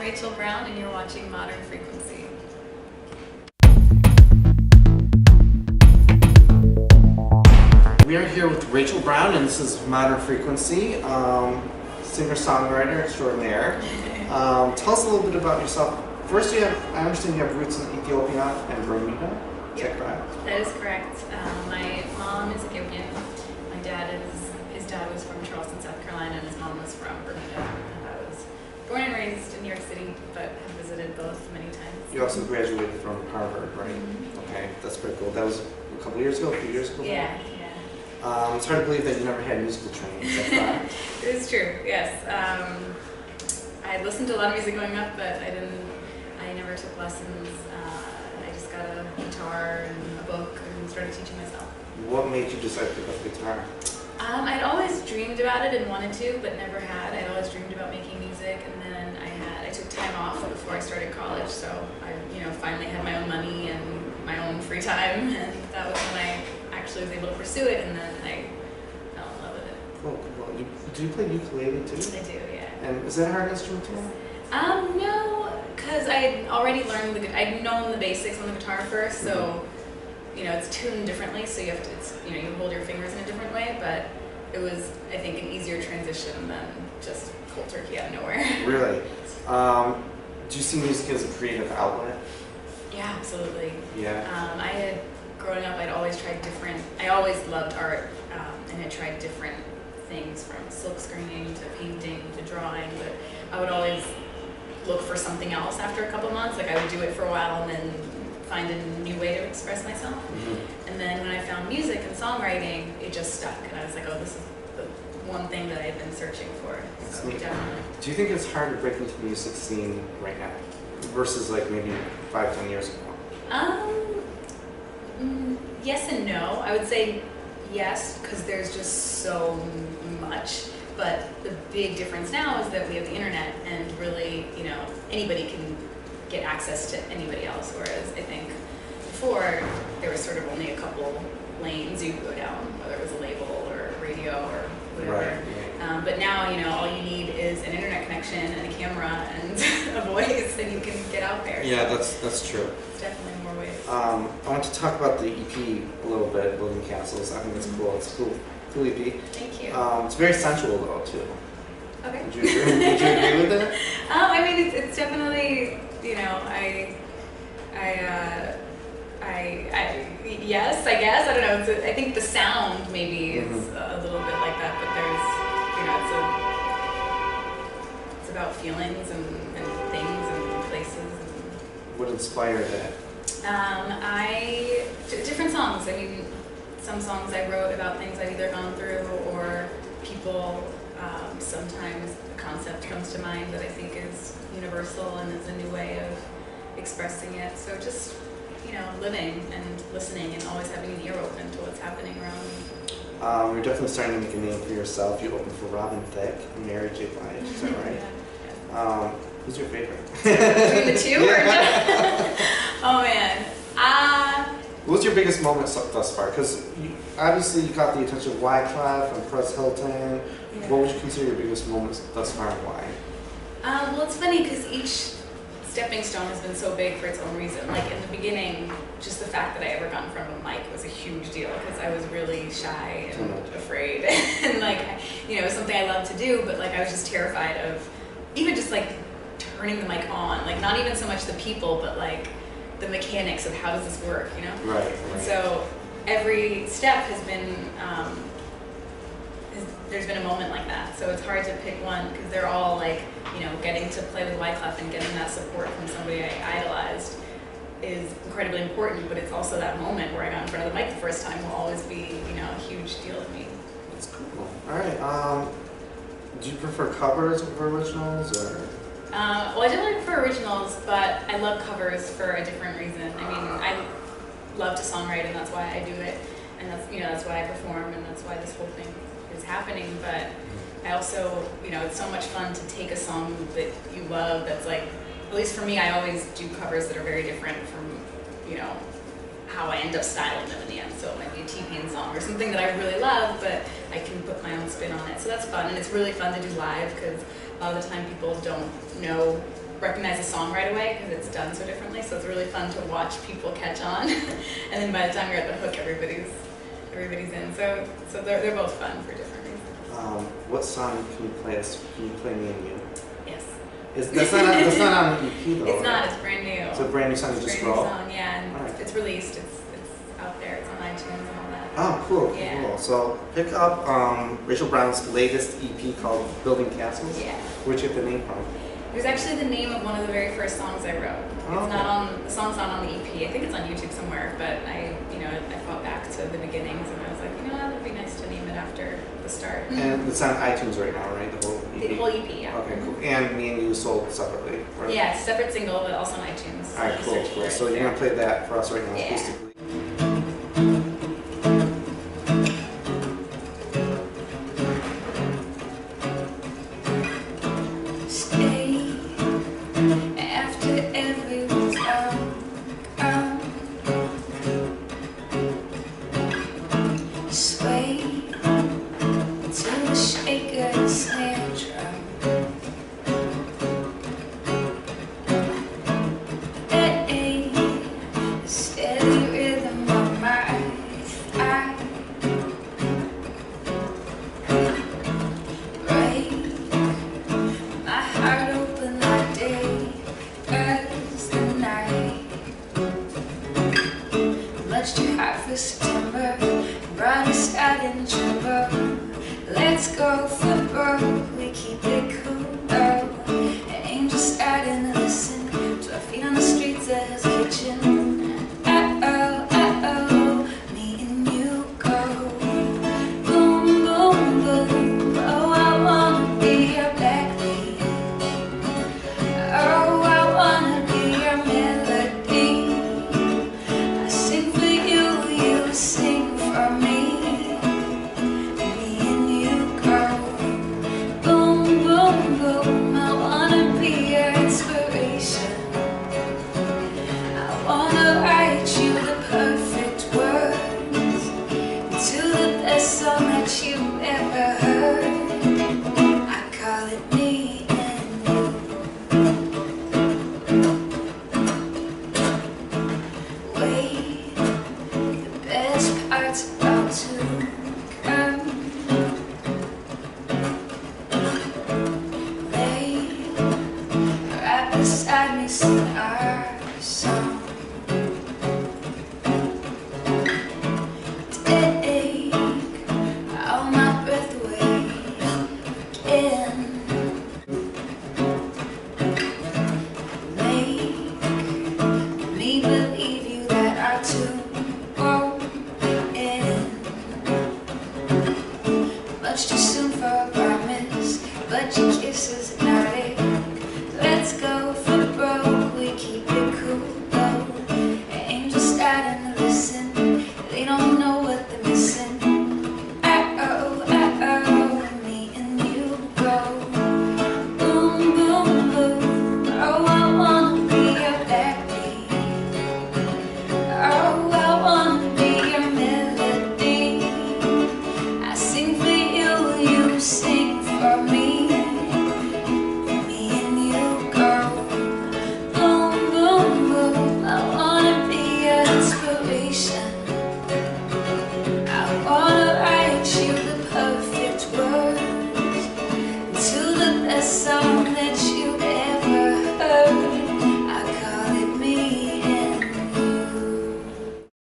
Rachel Brown, and you're watching Modern Frequency. We are here with Rachel Brown, and this is Modern Frequency, singer-songwriter extraordinaire. Tell us a little bit about yourself. First, I understand you have roots in Ethiopia and Bermuda. Is that correct? That is correct. My mom is Ethiopian. His dad was from Charleston, South Carolina, and his mom was from Bermuda. I was born and raised in New York City, but have visited both many times. You also graduated from Harvard, right? Mm-hmm. Okay, that's pretty cool. That was a couple years ago, a few years ago? Yeah. It's hard to believe that you never had musical training. Is that correct? It is true, yes. I listened to a lot of music growing up, but I never took lessons. I just got a guitar and a book and started teaching myself. What made you decide to pick up guitar? I'd always dreamed about it and wanted to, but never had. I'd always dreamed about making music, and then I took time off before I started college, so I finally had my own money and my own free time, and that was when I actually was able to pursue it, and then I fell in love with it. Cool. Do you play ukulele too? I do, yeah. And is that a hard instrument to learn? No, because I had already learned I'd known the basics on the guitar first, so it's tuned differently, so you have to, you hold your fingers in a different way, but it was, I think, an easier transition than just cold turkey out of nowhere. Really? Do you see music as a creative outlet? Yeah, absolutely. Yeah. Growing up, I always loved art, and had tried different things from silk screening to painting to drawing, but I would always look for something else after a couple months. Like I would do it for a while and then find a new way to express myself. Mm-hmm. And then when I found music and songwriting, it just stuck, and I was like, oh, this is the one thing that I've been searching for. So definitely. Do you think it's hard to break into the music scene right now versus like maybe 5-10 years ago? Yes and no. I would say yes, because there's just so much. But the big difference now is that we have the internet, and really, anybody can get access to anybody else. Whereas I think before there was sort of only a couple lanes you could go down, whether it was a label or radio or whatever. Right. But now, all you need is an internet connection and a camera and a voice, and you can get out there. Yeah, that's true. It's definitely more ways. I want to talk about the EP a little bit, Building Castles. I think it's cool. It's cool EP. Thank you. It's very sensual though too. Okay. Would you agree with that? I mean, it's definitely, yes, I guess. I don't know. I think the sound maybe is a little bit like that, but there's, it's about feelings and things and places. What inspired that? Different songs. I mean, some songs I wrote about things I've either gone through or people. Sometimes a concept comes to mind that I think is universal and is a new way of expressing it. So just, living and listening and always having an ear open to what's happening around me. You're definitely starting to make a name for yourself. You opened for Robin Thicke and Mary J. Blige, is that right? Yeah. Who's your favorite? Between the two? Or oh man. What's your biggest moment thus far? Because obviously you got the attention of Wyclef and Perez Hilton. Yeah. What would you consider your biggest moments thus far and why? Well, it's funny because each stepping stone has been so big for its own reason. Like in the beginning, just the fact that I ever got in front of a mic was a huge deal because I was really shy and afraid. And it was something I loved to do, but I was just terrified of even just turning the mic on. Not even so much the people, but the mechanics of how does this work, Right. So every step has been, there's been a moment like that. So it's hard to pick one because they're all getting to play with Wyclef and getting that support from somebody I idolized is incredibly important, but it's also that moment where I got in front of the mic the first time will always be, a huge deal to me. That's cool. All right. Do you prefer covers over originals or? Well, I definitely prefer originals, but I love covers for a different reason. I mean, I love to songwrite, and that's why I do it, and that's why I perform, and that's why this whole thing is happening. But I also, it's so much fun to take a song that you love. That's at least for me, I always do covers that are very different from, how I end up styling them in the end. So it might be a T-Pain song or something that I really love, but I can put my own spin on it. So that's fun, and it's really fun to do live because a lot of the time people don't know recognize a song right away because it's done so differently. So it's really fun to watch people catch on, and then by the time you're at the hook, everybody's in. So they're both fun for different reasons. What song can you play us? Can you play Me and You? Yes. That's not on the EP though. It's not. Right? It's brand new. It's a brand new song. You It's a just brand new wrote. song, yeah, and Alright. it's released. It's out there. It's on iTunes and all that. Oh, cool, Yeah. cool. So pick up Rachel Brown's latest EP called Building Castles. Yeah. Where'd you get the name from? It was actually the name of one of the very first songs I wrote. Oh, It's not on the song's not on the EP. I think it's on YouTube somewhere. But I thought back to the beginnings, and I was like, that would be nice to name it after the start. And it's on iTunes right now, right? The whole EP. The whole EP, yeah. Okay, cool. And Me and You sold separately, right? Yeah, it's a separate single, but also on iTunes. All right, You cool, search for cool. it So you're there. gonna play that for us right now, Yeah. acoustically. Stay after everyone's gone. Sway to the shake of the snare drum. Hey, a steady rhythm of my eye. Break my heart open like day as the night. Much too hot for September, brought us out in trouble. Let's go for broke, we keep it cool though. An angel starting to listen to our feet on the streets of his kitchen. Uh-oh, me and you go. Boom, boom, boom, oh I wanna be your black lady. Oh, I wanna be your melody. I sing for you, you sing for me. Me and you go. Boom, boom, boom, I wanna be your inspiration. I wanna write you the perfect words to the best song that you ever heard. I call it Me and You. Wait, the best part's about to come. Lay right beside me, sing our song.